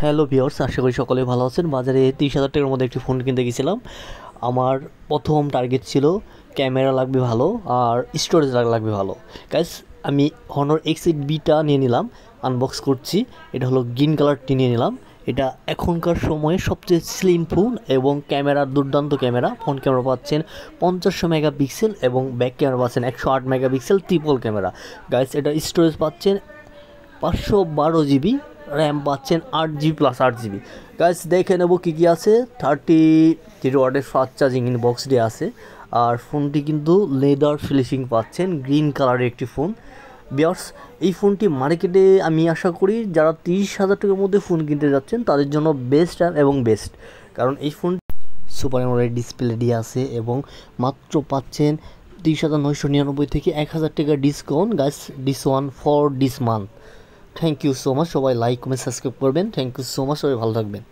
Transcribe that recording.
Hello viewers, আশা করি সকলে ভালো আছেন। বাজারে 30,000 টাকার মধ্যে একটি ফোন কিনতে গেছিলাম। আমার প্রথম টার্গেট ছিল ক্যামেরা লাগবে ভালো আর স্টোরেজ লাগবে ভালো। গাইস, আমি হনর এক্স8 বিটা নিয়ে নিলাম, আনবক্স করছি। এটা হলো গ্রিন কালারটি নিয়ে নিলাম। এটা এখনকার সময়ে সবচেয়ে স্লিম ফোন এবং ক্যামেরা দুর্দান্ত ক্যামেরা। ফ্রন্ট ক্যামেরা পাচ্ছেন 50 মেগাপিক্সেল এবং ব্যাক ক্যামেরা পাচ্ছেন 108 মেগাপিক্সেল ট্রিপল ক্যামেরা। গাইস, এটা স্টোরেজ পাচ্ছেন 512 জিবি, র্যাম পাচ্ছেন 8 জিবি প্লাস 8 জিবি। গাইস, দেখে নেব কী কী আছে। 30 ওয়াটের ফাস্ট চার্জিং বক্স দিয়ে আছে। আর ফোনটি কিন্তু লেদার ফিনিশিং পাচ্ছেন, গ্রিন কালারের একটি ফোন। ভিউয়ার্স, এই ফোনটি মার্কেটে আমি আশা করি যারা 30,000 টাকার মধ্যে ফোন কিনতে যাচ্ছেন তাদের জন্য বেস্ট এবং বেস্ট, কারণ এই ফোন সুপার অ্যামোলেড ডিসপ্লে দিয়ে আছে এবং মাত্র পাচ্ছেন 30,999 থেকে 1,000 টাকা discount. Guys, this one for this month. Thank you so much. সবাই লাইক কমেন্ট সাবস্ক্রাইব করবেন। Thank you so much. সবাই ভালো থাকবেন।